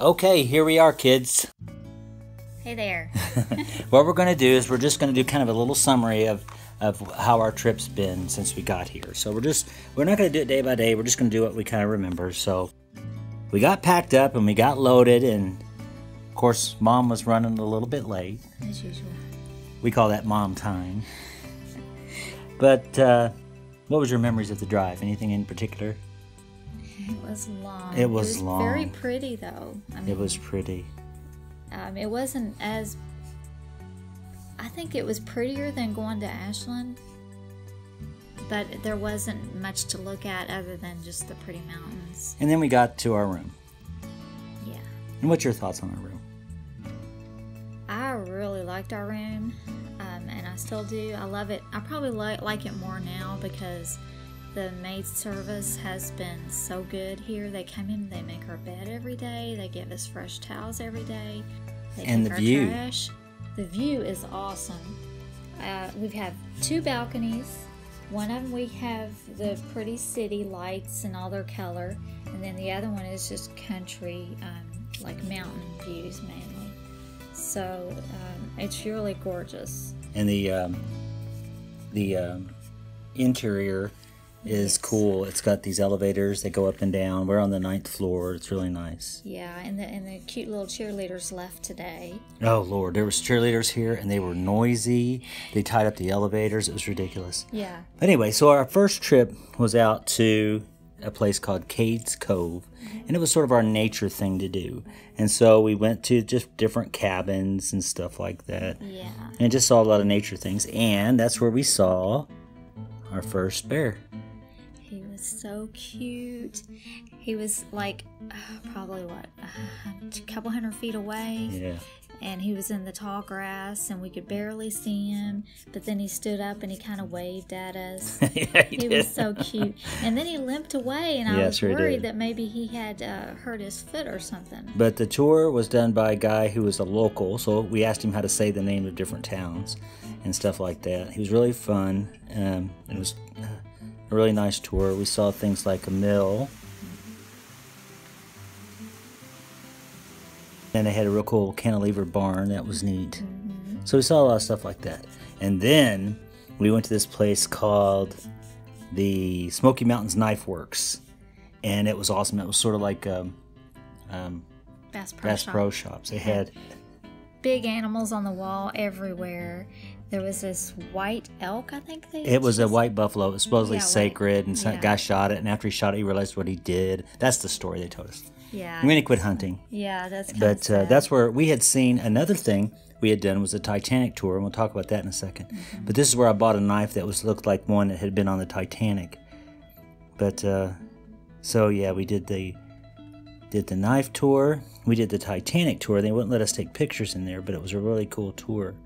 Okay, here we are, kids. Hey there. What we're going to do is we're just going to do kind of a little summary of how our trip's been since we got here. So we're not going to do it day by day. We're just going to do what we kind of remember. So we got packed up and we got loaded, and of course Mom was running a little bit late. As usual. We call that mom time. But what was your memories of the drive? Anything in particular? It was long. It was long. Very pretty, though. It was pretty. It wasn't as... I think it was prettier than going to Ashland, but there wasn't much to look at other than just the pretty mountains. And then we got to our room. Yeah. And what's your thoughts on our room? I really liked our room, and I still do. I love it. I probably like it more now because the maid service has been so good here. They come in, they make our bed every day, they give us fresh towels every day, they and take the our view. trash. The view is awesome. We have 2 balconies. One of them we have the pretty city lights and all their color, and then the other one is just country, like mountain views mainly. So it's really gorgeous. And the interior is cool. It's got these elevators that go up and down. We're on the 9th floor. It's really nice. Yeah, and the cute little cheerleaders left today. Oh Lord, there was cheerleaders here and they were noisy. They tied up the elevators. It was ridiculous. Yeah. But anyway, so our first trip was out to a place called Cades Cove, and it was sort of our nature thing to do. And so we went to just different cabins and stuff like that. Yeah. And just saw a lot of nature things. And that's where we saw our first bear. He was so cute. He was like probably a couple hundred feet away. Yeah. And he was in the tall grass and we could barely see him, but then he stood up and he kind of waved at us. Yeah, he was so cute. And then he limped away, and I was worried that maybe he had hurt his foot or something. But the tour was done by a guy who was a local, so we asked him how to say the name of different towns and stuff like that. He was really fun. It was a really nice tour. We saw things like a mill. And they had a real cool cantilever barn. That was neat. Mm-hmm. So we saw a lot of stuff like that. And then we went to this place called the Smoky Mountains Knife Works. And it was awesome. It was sort of like Bass Pro Shops. They had big animals on the wall everywhere. There was this white elk, I think it was a white buffalo. It was supposedly sacred, and some guy shot it, and after he shot it, he realized what he did. That's the story they told us. Yeah. I'm going to quit hunting. Yeah, that's kind of sad. That's where we had seen another thing we had done was a Titanic tour, and we'll talk about that in a second. Mm-hmm. But this is where I bought a knife that looked like one that had been on the Titanic. But so yeah, we did the knife tour. We did the Titanic tour. They wouldn't let us take pictures in there, but it was a really cool tour.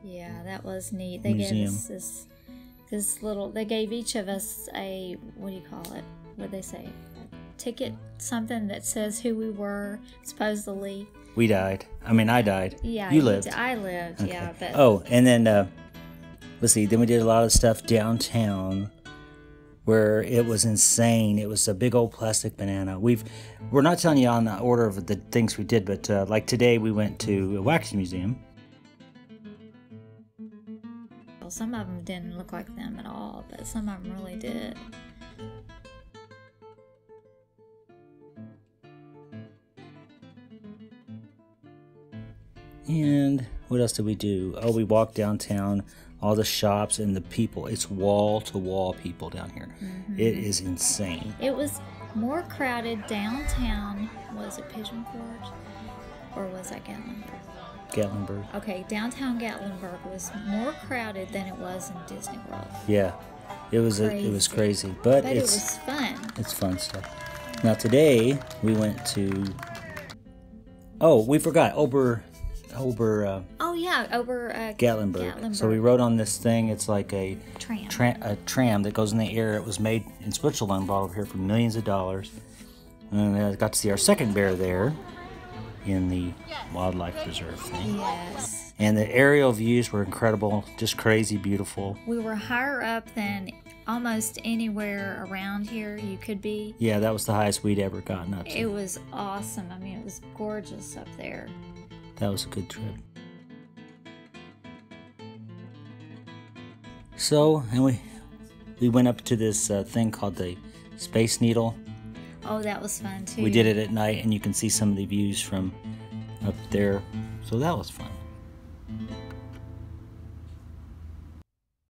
Yeah, that was neat. They gave us this little. They gave each of us a, what do you call it? What did they say? A ticket, something that says who we were. Supposedly. We died. I died. Yeah, you lived. I lived. Okay. Yeah, but and then let's see. Then we did a lot of stuff downtown, where it was insane. It was a big old plastic banana. We're not telling you on the order of the things we did, but like today we went to a wax museum. Well, some of them didn't look like them at all, but some of them really did. And what else did we do? Oh, we walked downtown, all the shops and the people. It's wall-to-wall people down here. Mm-hmm. It is insane. It was more crowded downtown. Was it Pigeon Forge? Or was that Gatlinburg? Gatlinburg. Okay, downtown Gatlinburg was more crowded than it was in Disney World. Yeah, it was crazy. But it was fun. It's fun stuff. Now today, we went to... Oh, we forgot. Over Gatlinburg. So we rode on this thing. It's like a tram that goes in the air. It was made in Switzerland, brought over here for millions of dollars. And I got to see our second bear there in the wildlife preserve thing. Yes. And the aerial views were incredible, just crazy beautiful. We were higher up than almost anywhere around here you could be. Yeah, that was the highest we'd ever gotten up to. It was awesome. I mean, it was gorgeous up there. That was a good trip. So, and we went up to this thing called the Space Needle. Oh, that was fun too. We did it at night, and you can see some of the views from up there. So that was fun.